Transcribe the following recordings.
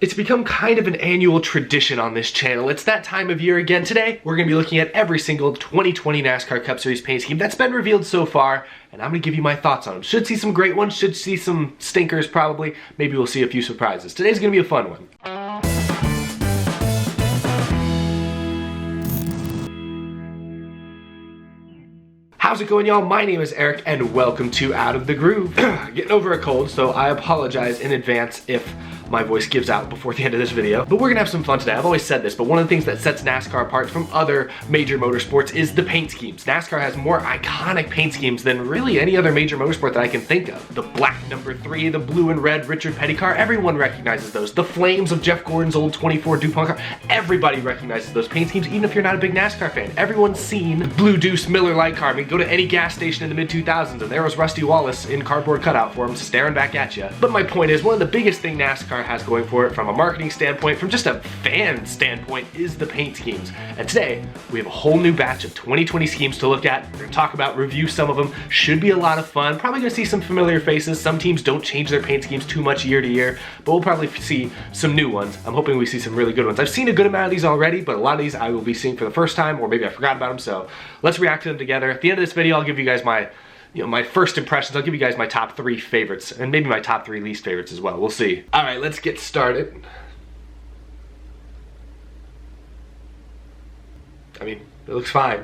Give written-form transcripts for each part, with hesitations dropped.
It's become kind of an annual tradition on this channel. It's that time of year again. Today, we're going to be looking at every single 2020 NASCAR Cup Series paint scheme that's been revealed so far, and I'm going to give you my thoughts on them. Should see some great ones, should see some stinkers probably. Maybe we'll see a few surprises. Today's going to be a fun one. How's it going, y'all? My name is Eric, and welcome to Out of the Groove. Getting over a cold, so I apologize in advance if my voice gives out before the end of this video. But we're gonna have some fun today. I've always said this, but one of the things that sets NASCAR apart from other major motorsports is the paint schemes. NASCAR has more iconic paint schemes than really any other major motorsport that I can think of. The black number 3, the blue and red Richard Petty car, everyone recognizes those. The flames of Jeff Gordon's old 24 DuPont car, everybody recognizes those paint schemes, even if you're not a big NASCAR fan. Everyone's seen the Blue Deuce Miller Lite car. I mean, go to any gas station in the mid-2000s and there was Rusty Wallace in cardboard cutout form staring back at you. But my point is, one of the biggest thing NASCAR has going for it from a marketing standpoint, from just a fan standpoint, is the paint schemes. And today, we have a whole new batch of 2020 schemes to look at. We're gonna talk about, review some of them. Should be a lot of fun. Probably gonna see some familiar faces. Some teams don't change their paint schemes too much year to year, but we'll probably see some new ones. I'm hoping we see some really good ones. I've seen a good amount of these already, but a lot of these I will be seeing for the first time, or maybe I forgot about them, so let's react to them together. At the end of this video, I'll give you guys my my first impressions. I'll give you guys my top 3 favorites, and maybe my top 3 least favorites as well. We'll see. All right, let's get started. I mean, it looks fine.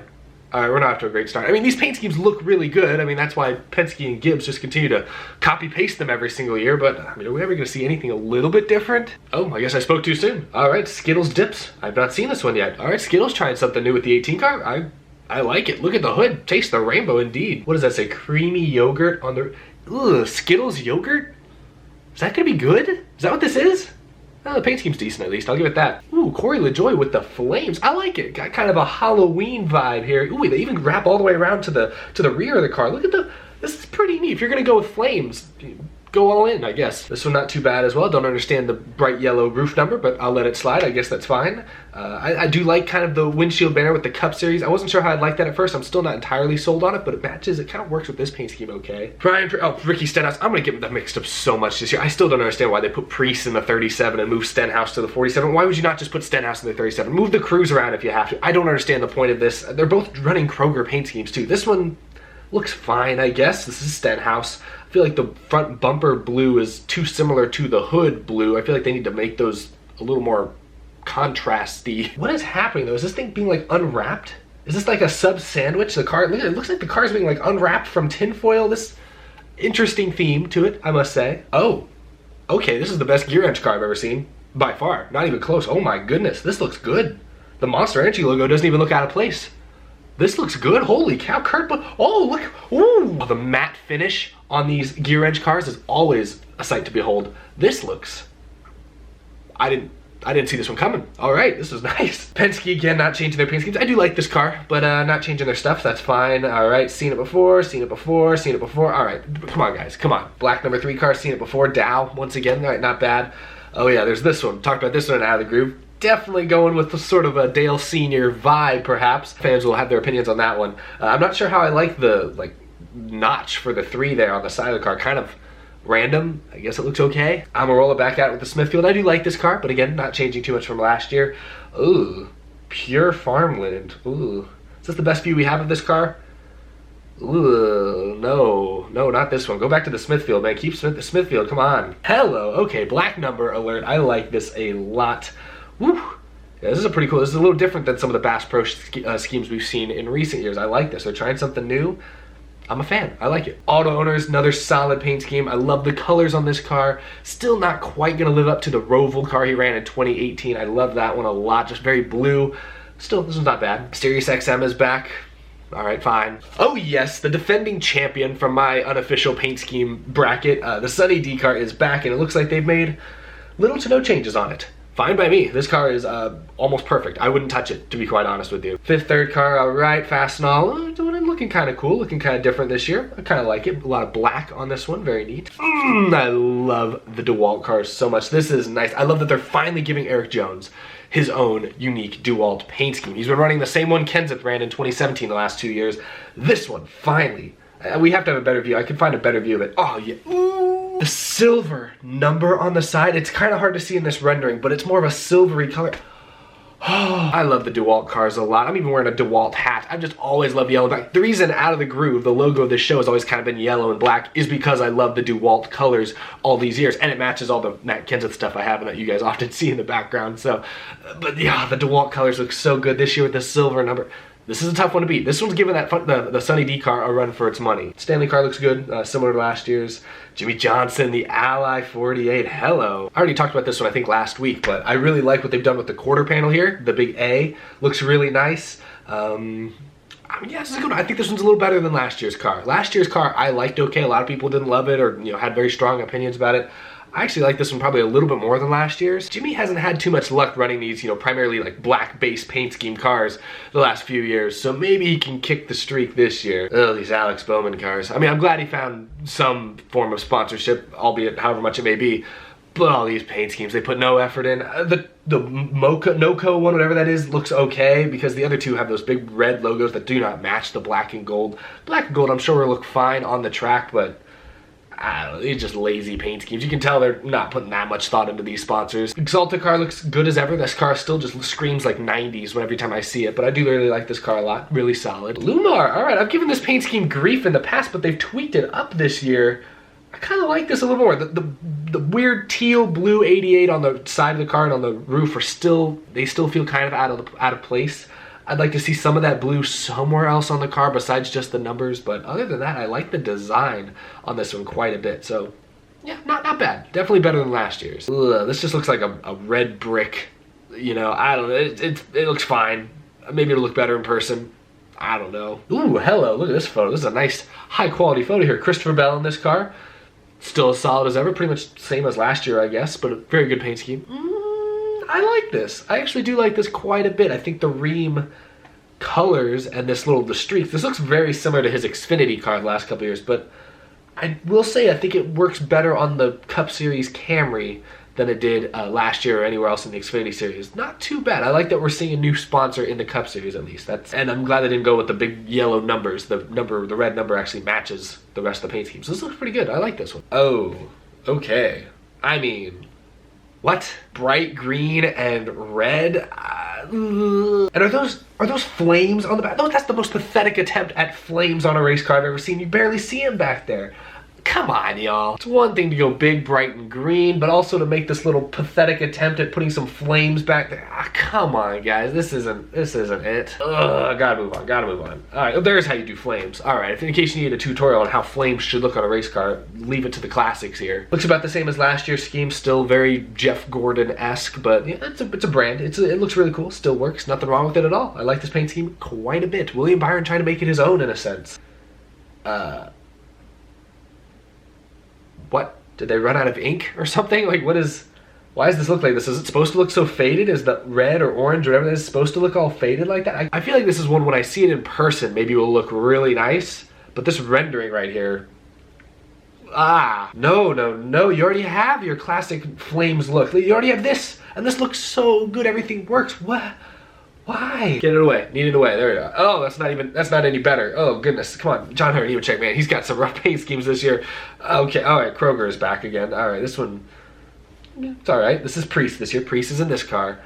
All right, we're not off to a great start. I mean, these paint schemes look really good. I mean, that's why Penske and Gibbs just continue to copy-paste them every single year, but I mean, are we ever gonna see anything a little bit different? Oh, I guess I spoke too soon. All right, Skittles Dips. I've not seen this one yet. All right, Skittles trying something new with the 18 car. I like it. Look at the hood. Taste the rainbow indeed. What does that say? Creamy yogurt on the... Ugh, Skittles yogurt? Is that gonna be good? Is that what this is? Oh, the paint scheme's decent at least. I'll give it that. Ooh, Corey LaJoie with the flames. I like it. Got kind of a Halloween vibe here. Ooh, they even wrap all the way around to the rear of the car. Look at the... This is pretty neat. If you're gonna go with flames, go all in, I guess. This one not too bad as well. Don't understand the bright yellow roof number, but I'll let it slide. I guess that's fine. I do like kind of the windshield banner with the Cup Series. I wasn't sure how I'd like that at first. I'm still not entirely sold on it, but it matches. It kind of works with this paint scheme okay. Ricky Stenhouse. I'm gonna get them mixed up so much this year. I still don't understand why they put Priest in the 37 and move Stenhouse to the 47. Why would you not just put Stenhouse in the 37? Move the crews around if you have to. I don't understand the point of this. They're both running Kroger paint schemes too. This one looks fine, I guess. This is Stenhouse. I feel like the front bumper blue is too similar to the hood blue. I feel like they need to make those a little more contrasty. What is happening though? Is this thing being like unwrapped? Is this like a sub sandwich? The car, look, it looks like the car's being like unwrapped from tinfoil. This interesting theme to it, I must say. Oh, okay, this is the best gear wrench car I've ever seen. By far, not even close. Oh my goodness, this looks good. The Monster Energy logo doesn't even look out of place. This looks good. Holy cow, Kurt. Oh, look. Ooh. The matte finish on these gear wrench cars is always a sight to behold. This looks... I didn't see this one coming. All right, this is nice. Penske, again, not changing their paint schemes. I do like this car, but not changing their stuff. That's fine. All right, seen it before, seen it before, seen it before. All right, come on, guys. Come on. Black number 3 car, seen it before. Dow, once again. All right, not bad. Oh, yeah, there's this one. Talked about this one in Out of the Groove. Definitely going with the sort of a Dale Sr. vibe, perhaps. Fans will have their opinions on that one. I'm not sure how I like the notch for the 3 there on the side of the car. Kind of random. I guess it looks okay. I'm gonna roll it back out with the Smithfield. I do like this car, but again, not changing too much from last year. Ooh, pure farmland. Ooh, is this the best view we have of this car? Ooh, no, not this one. Go back to the Smithfield, man. Keep the Smithfield. Come on. Hello. Okay, black number alert. I like this a lot. Woo! Yeah, this is a pretty cool. This is a little different than some of the Bass Pro schemes we've seen in recent years. I like this. They're trying something new. I'm a fan. I like it. Auto Owners, another solid paint scheme. I love the colors on this car. Still not quite going to live up to the Roval car he ran in 2018. I love that one a lot. Just very blue. Still, this one's not bad. Sirius XM is back. All right, fine. Oh yes, the defending champion from my unofficial paint scheme bracket. The Sunny D car is back, and it looks like they've made little to no changes on it. Fine by me. This car is almost perfect. I wouldn't touch it, to be quite honest with you. Fifth third car, all right, fast and all. Looking kind of cool, looking kind of different this year. I kind of like it. A lot of black on this one, very neat. I love the DeWalt cars so much. This is nice. I love that they're finally giving Eric Jones his own unique DeWalt paint scheme. He's been running the same one Kenseth ran in 2017 the last 2 years. This one, finally. We have to have a better view. I can find a better view of it. Oh, yeah. Ooh. The silver number on the side, it's kind of hard to see in this rendering, but it's more of a silvery color. Oh, I love the DeWalt cars a lot. I'm even wearing a DeWalt hat. I've just always loved yellow and black. The reason Out of the Groove, the logo of this show, has always kind of been yellow and black is because I love the DeWalt colors all these years. And it matches all the Matt Kenseth stuff I have and that you guys often see in the background. So, but yeah, the DeWalt colors look so good this year with the silver number. This is a tough one to beat. This one's giving that the Sunny D car a run for its money. Stanley car looks good, similar to last year's. Jimmy Johnson, the Ally 48, hello. I already talked about this one, I think, last week, but I really like what they've done with the quarter panel here. The big A looks really nice. I mean, yeah, this is a good one. I think this one's a little better than last year's car. Last year's car I liked okay. A lot of people didn't love it or had very strong opinions about it. I actually like this one probably a little bit more than last year's. Jimmy hasn't had too much luck running these, primarily like black base paint scheme cars the last few years, so maybe he can kick the streak this year. Oh, these Alex Bowman cars. I mean, I'm glad he found some form of sponsorship, albeit however much it may be, but all these paint schemes, they put no effort in. The NOCO one, whatever that is, looks okay because the other two have those big red logos that do not match the black and gold. Black and gold I'm sure will look fine on the track, but I don't know, it's just lazy paint schemes. You can tell they're not putting that much thought into these sponsors. Exalta car looks good as ever. This car still just screams like 90s every time I see it, but I do really like this car a lot. Really solid. Lumar, all right, I've given this paint scheme grief in the past, but they've tweaked it up this year. I kind of like this a little more. The weird teal blue 88 on the side of the car and on the roof they still feel kind of out of place. I'd like to see some of that blue somewhere else on the car besides just the numbers, but other than that, I like the design on this one quite a bit. So, yeah, not bad. Definitely better than last year's. Ugh, this just looks like a red brick. I don't know. It looks fine. Maybe it'll look better in person. I don't know. Ooh, hello. Look at this photo. This is a nice, high-quality photo here. Christopher Bell in this car. Still as solid as ever. Pretty much same as last year, I guess, but a very good paint scheme. I like this. I actually do like this quite a bit. I think the Ream colors and the streaks, this looks very similar to his Xfinity car the last couple years, but I will say I think it works better on the Cup Series Camry than it did last year or anywhere else in the Xfinity Series. Not too bad. I like that we're seeing a new sponsor in the Cup Series at least. And I'm glad they didn't go with the big yellow numbers. The red number actually matches the rest of the paint scheme. So this looks pretty good. I like this one. Oh, okay. I mean, what? Bright green and red? And are those flames on the back? No, that's the most pathetic attempt at flames on a race car I've ever seen. You barely see them back there. Come on, y'all. It's one thing to go big, bright, and green, but also to make this little pathetic attempt at putting some flames back there. Ah, come on, guys. This isn't it. Ugh, gotta move on. All right, there's how you do flames. All right, if in case you need a tutorial on how flames should look on a race car, leave it to the classics here. Looks about the same as last year's scheme, still very Jeff Gordon-esque, but yeah, it's a brand. It looks really cool, still works, nothing wrong with it at all. I like this paint scheme quite a bit. William Byron trying to make it his own in a sense. What? Did they run out of ink or something? Like, why does this look like this? Is it supposed to look so faded? Is the red or orange or whatever that is supposed to look all faded like that? I feel like this is one, when I see it in person, maybe it will look really nice. But this rendering right here, no. You already have your classic flames look. You already have this, and this looks so good. Everything works. What? Why? Get it away. Need it away. There we go. Oh, that's not any better. Oh, goodness. Come on. John Hunter Nemechek, man. He's got some rough paint schemes this year. Okay. All right. Kroger is back again. All right. This one, it's all right. This is Priest this year. Priest is in this car.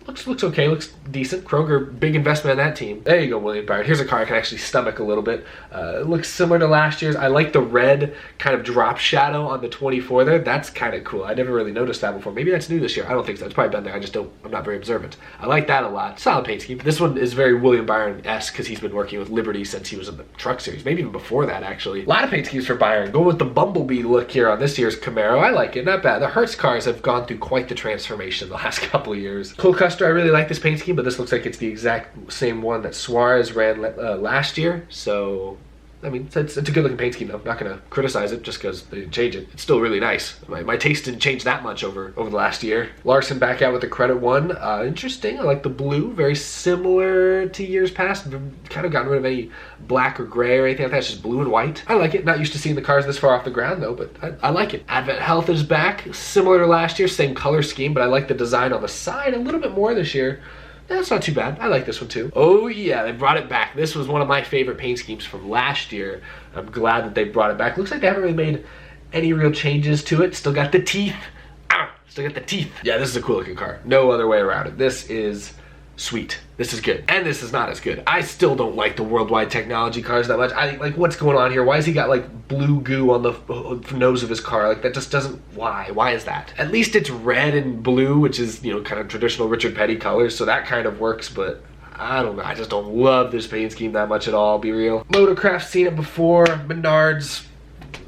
Looks okay, looks decent. Kroger, big investment in that team. There you go, William Byron. Here's a car I can actually stomach a little bit. It looks similar to last year's. I like the red kind of drop shadow on the 24 there. That's kind of cool. I never really noticed that before. Maybe that's new this year. I don't think so. It's probably been there. I'm not very observant. I like that a lot. Solid paint scheme. This one is very William Byron-esque because he's been working with Liberty since he was in the Truck Series. Maybe even before that, actually. A lot of paint schemes for Byron. Going with the Bumblebee look here on this year's Camaro. I like it. Not bad. The Hertz cars have gone through quite the transformation the last couple of years. Cole Custer, I really like this paint scheme, but this looks like it's the exact same one that Suarez ran last year. So, I mean, it's a good looking paint scheme though. I'm not going to criticize it just because they didn't change it. It's still really nice. My taste didn't change that much over the last year. Larson back out with the credit one. Interesting. I like the blue. Very similar to years past. Kind of gotten rid of any black or gray or anything like that. It's just blue and white. I like it. Not used to seeing the cars this far off the ground though, but I like it. Advent Health is back. Similar to last year. Same color scheme, but I like the design on the side a little bit more this year. That's not too bad. I like this one too. Oh yeah, they brought it back. This was one of my favorite paint schemes from last year. I'm glad that they brought it back. Looks like they haven't really made any real changes to it. Still got the teeth. Still got the teeth. Yeah, this is a cool looking car. No other way around it. This is sweet. This is good. And this is not as good. I still don't like the Worldwide Technology cars that much. I like, what's going on here? Why has he got like blue goo on the nose of his car? Like, that just doesn't, why? Why is that? At least it's red and blue, which is, you know, kind of traditional Richard Petty colors, so that kind of works, but I don't know. I just don't love this paint scheme that much at all, I'll be real. Motorcraft's seen it before. Menards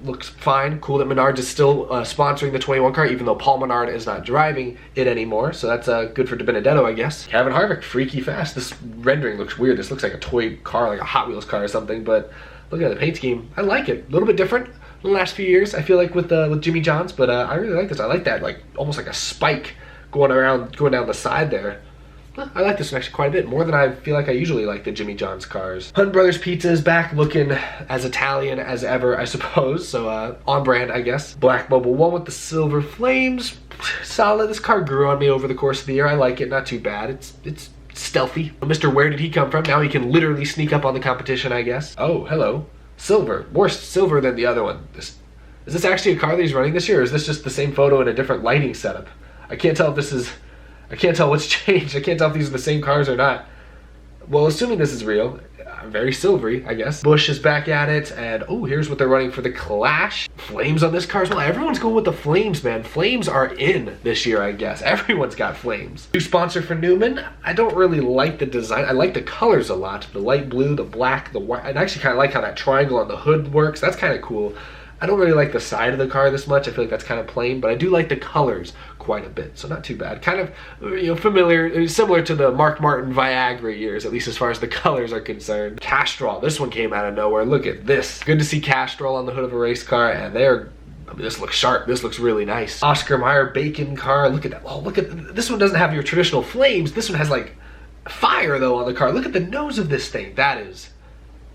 looks fine. Cool that Menards is still sponsoring the 21 car, even though Paul Menard is not driving it anymore. So that's good for De Benedetto, I guess. Kevin Harvick, freaky fast. This rendering looks weird. This looks like a toy car, like a Hot Wheels car or something. But looking at the paint scheme, I like it. A little bit different in the last few years, I feel like, with Jimmy John's. But I really like this. I like that, like almost like a spike going down the side there. I like this one actually quite a bit, more than I feel like I usually like the Jimmy John's cars. Hunt Brothers Pizza is back, looking as Italian as ever, I suppose. So on brand, I guess. Black Mobile 1 with the silver flames. Solid. This car grew on me over the course of the year. I like it, not too bad. It's stealthy. Mr. Where did he come from? Now he can literally sneak up on the competition, I guess. Oh, hello. Silver. More silver than the other one. Is this actually a car that he's running this year, or is this just the same photo in a different lighting setup? I can't tell if this is... I can't tell what's changed. I can't tell if these are the same cars or not. Well, assuming this is real, very silvery, I guess. Busch is back at it, and oh, here's what they're running for the Clash. Flames on this car as well. Everyone's going with the flames, man. Flames are in this year, I guess. Everyone's got flames. New sponsor for Newman. I don't really like the design. I like the colors a lot. The light blue, the black, the white. I actually kind of like how that triangle on the hood works. That's kind of cool. I don't really like the side of the car this much. I feel like that's kind of plain, but I do like the colors quite a bit, so not too bad. Kind of, you know, familiar, similar to the Mark Martin Viagra years, at least as far as the colors are concerned. Castrol, this one came out of nowhere. Look at this. Good to see Castrol on the hood of a race car, and they're, I mean, this looks sharp. This looks really nice. Oscar Mayer bacon car. Look at that. Oh, look at, this one doesn't have your traditional flames. This one has like fire though on the car. Look at the nose of this thing.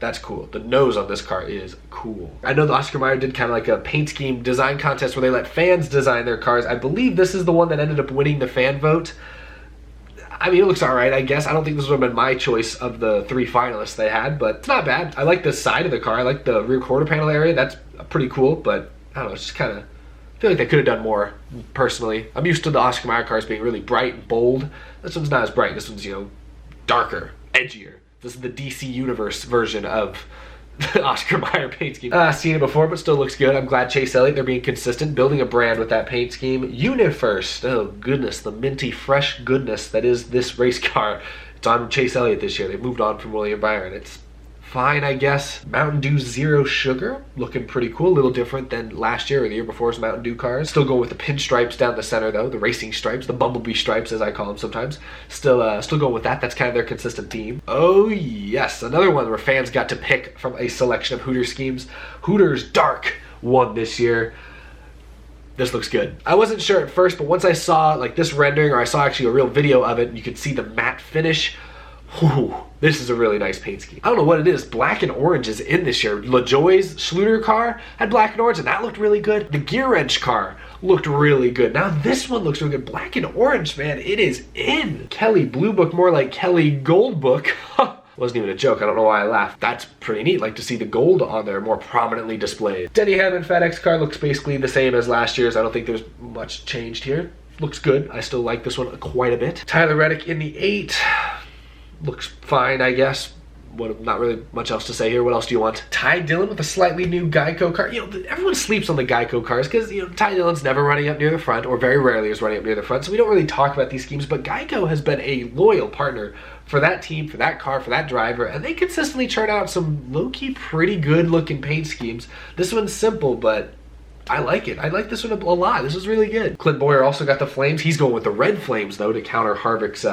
That's cool. The nose on this car is cool. I know the Oscar Mayer did kind of like a paint scheme design contest where they let fans design their cars. I believe this is the one that ended up winning the fan vote. I mean, it looks all right, I guess. I don't think this would have been my choice of the 3 finalists they had, but it's not bad. I like the side of the car. I like the rear quarter panel area. That's pretty cool, but I don't know. It's just kind of, I feel like they could have done more, personally. I'm used to the Oscar Mayer cars being really bright and bold. This one's not as bright. This one's, you know, darker, edgier. This is the DC Universe version of the Oscar Mayer paint scheme. Seen it before, but still looks good. I'm glad Chase Elliott, they're being consistent, building a brand with that paint scheme. UniFirst, oh goodness, the minty fresh goodness that is this race car. It's on Chase Elliott this year. They've moved on from William Byron. It's fine, I guess. Mountain Dew Zero Sugar, looking pretty cool. A little different than last year or the year before's Mountain Dew cars. Still going with the pinstripes down the center though, the racing stripes, the bumblebee stripes as I call them sometimes. Still going with that. That's kind of their consistent theme. Oh yes, another one where fans got to pick from a selection of Hooters schemes. Hooters Dark won this year. This looks good. I wasn't sure at first, but once I saw like this rendering, or I saw actually a real video of it, and you could see the matte finish. Whew, this is a really nice paint scheme. I don't know what it is. Black and orange is in this year. LaJoie's Schluter car had black and orange, and that looked really good. The Gear Wrench car looked really good. Now this one looks really good. Black and orange, man, it is in. Kelly Blue Book, more like Kelly Gold Book. Wasn't even a joke. I don't know why I laughed. That's pretty neat. Like to see the gold on there more prominently displayed. Denny Hamlin FedEx car looks basically the same as last year's. I don't think there's much changed here. Looks good. I still like this one quite a bit. Tyler Reddick in the 8. Looks fine, I guess. Not really much else to say here. What else do you want? Ty Dillon with a slightly new Geico car. You know, everyone sleeps on the Geico cars because, you know, Ty Dillon's never running up near the front, or very rarely is running up near the front, so we don't really talk about these schemes, but Geico has been a loyal partner for that team, for that car, for that driver, and they consistently churn out some low-key pretty good-looking paint schemes. This one's simple, but I like it. I like this one a lot. This is really good. Clint Boyer also got the flames. He's going with the red flames, though, to counter Harvick's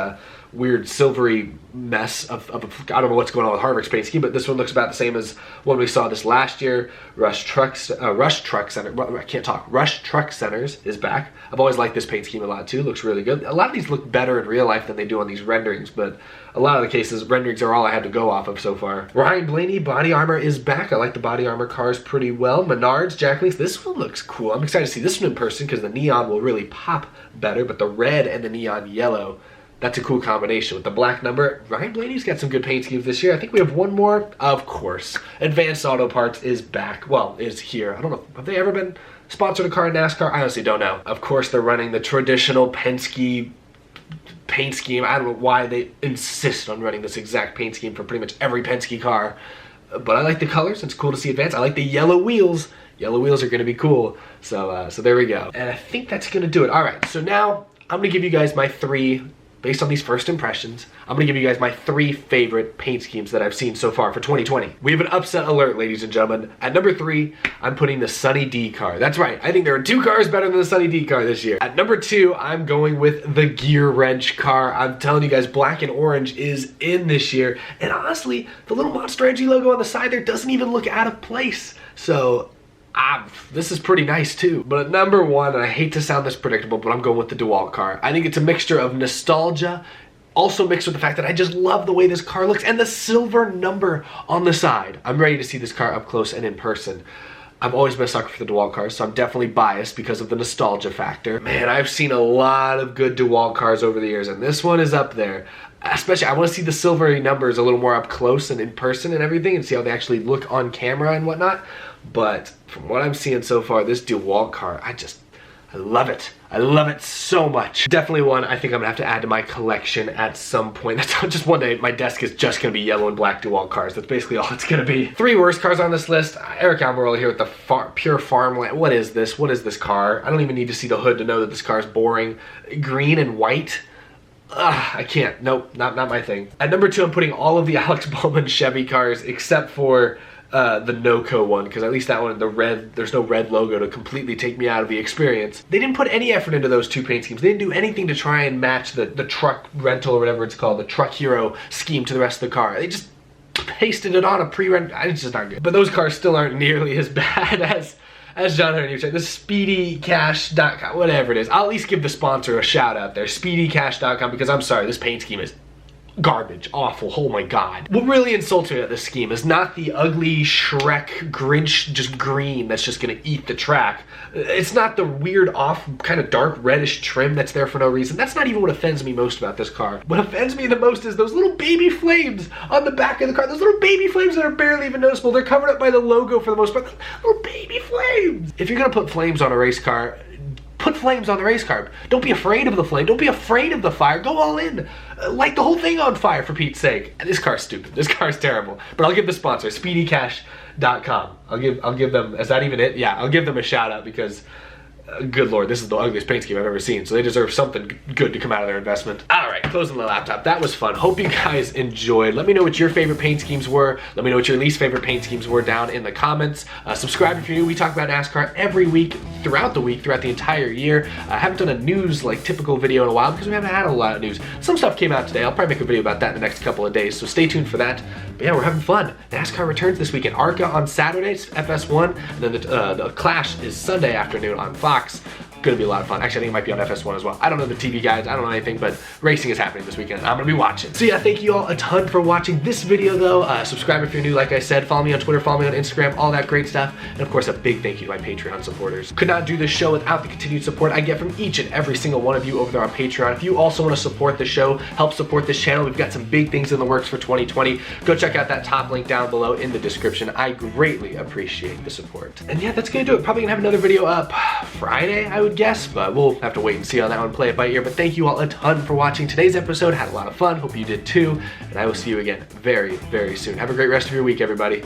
weird silvery mess of I don't know what's going on with Harvick's paint scheme, but this one looks about the same as when we saw this last year. Rush Truck Centers is back. I've always liked this paint scheme a lot too. Looks really good. A lot of these look better in real life than they do on these renderings, but a lot of the cases, renderings are all I had to go off of so far. Ryan Blaney body armor is back. I like the body armor cars pretty well. Menards, Jack Leaf, this one looks cool. I'm excited to see this one in person because the neon will really pop better, but the red and the neon yellow, that's a cool combination with the black number. Ryan Blaney's got some good paint schemes this year. I think we have one more. Of course. Advanced Auto Parts is back. Well, is here. I don't know. Have they ever been sponsored a car in NASCAR? I honestly don't know. Of course, they're running the traditional Penske paint scheme. I don't know why they insist on running this exact paint scheme for pretty much every Penske car. But I like the colors. It's cool to see advance. I like the yellow wheels. Yellow wheels are going to be cool. So there we go. And I think that's going to do it. All right, so now I'm going to give you guys my three, based on these first impressions, I'm going to give you guys my three favorite paint schemes that I've seen so far for 2020. We have an upset alert, ladies and gentlemen. At number 3, I'm putting the Sunny D car. That's right. I think there are 2 cars better than the Sunny D car this year. At number 2, I'm going with the Gear Wrench car. I'm telling you guys, black and orange is in this year. And honestly, the little Monster Energy logo on the side there doesn't even look out of place. So this is pretty nice too. But at number 1, and I hate to sound this predictable, but I'm going with the DeWalt car. I think it's a mixture of nostalgia, also mixed with the fact that I just love the way this car looks and the silver number on the side. I'm ready to see this car up close and in person. I've always been a sucker for the DeWalt cars, so I'm definitely biased because of the nostalgia factor. Man, I've seen a lot of good DeWalt cars over the years, and this one is up there. Especially, I want to see the silvery numbers a little more up close and in person and everything, and see how they actually look on camera and whatnot. But from what I'm seeing so far, this DeWalt car, I love it. I love it so much. Definitely one I think I'm gonna have to add to my collection at some point. That's not just one day. My desk is just gonna be yellow and black DeWalt cars. That's basically all it's gonna be. 3 worst cars on this list. Eric Almirola here with the pure farmland. What is this? What is this car? I don't even need to see the hood to know that this car is boring. Green and white. I can't. Nope, not my thing. At number 2, I'm putting all of the Alex Bowman Chevy cars except for the NOCO one, because at least that one, the red, there's no red logo to completely take me out of the experience. They didn't put any effort into those 2 paint schemes. They didn't do anything to try and match the truck rental or whatever it's called, the Truck Hero scheme to the rest of the car. They just pasted it on a pre-rent. It's just not good. But those cars still aren't nearly as bad as John Hunter said, the SpeedyCash.com, whatever it is. I'll at least give the sponsor a shout out there, SpeedyCash.com, because I'm sorry, this paint scheme is garbage, awful, oh my god. What really insults me about this scheme is not the ugly Shrek Grinch just green that's just gonna eat the track. It's not the weird off kind of dark reddish trim that's there for no reason. That's not even what offends me most about this car. What offends me the most is those little baby flames on the back of the car. Those little baby flames that are barely even noticeable. They're covered up by the logo for the most part. Little baby flames. If you're gonna put flames on a race car, put flames on the race car. Don't be afraid of the flame. Don't be afraid of the fire. Go all in. Light the whole thing on fire, for Pete's sake. This car's stupid. This car's terrible. But I'll give the sponsor, SpeedyCash.com. I'll give them, is that even it? Yeah, I'll give them a shout out because good lord, this is the ugliest paint scheme I've ever seen, so they deserve something good to come out of their investment. Alright, closing the laptop. That was fun. Hope you guys enjoyed. Let me know what your favorite paint schemes were. Let me know what your least favorite paint schemes were down in the comments. Subscribe if you're new. We talk about NASCAR every week, throughout the entire year. I haven't done a news, like, typical video in a while because we haven't had a lot of news. Some stuff came out today. I'll probably make a video about that in the next couple of days, so stay tuned for that. But yeah, we're having fun. NASCAR returns this weekend. ARCA on Saturdays, FS1, and then the Clash is Sunday afternoon on Fox. Gonna be a lot of fun. Actually, I think it might be on FS1 as well. I don't know the TV guides, I don't know anything, but racing is happening this weekend. I'm gonna be watching. So yeah, thank you all a ton for watching this video though. Subscribe if you're new, like I said. Follow me on Twitter, follow me on Instagram, all that great stuff. And of course, a big thank you to my Patreon supporters. Could not do this show without the continued support I get from each and every single one of you over there on Patreon. If you also want to support the show, help support this channel, we've got some big things in the works for 2020. Go check out that top link down below in the description. I greatly appreciate the support. And yeah, that's gonna do it. Probably gonna have another video up Friday, I would guess, but we'll have to wait and see on that one, play it by ear. But thank you all a ton for watching today's episode. Had a lot of fun. Hope you did too. And I will see you again very, very soon. Have a great rest of your week, everybody.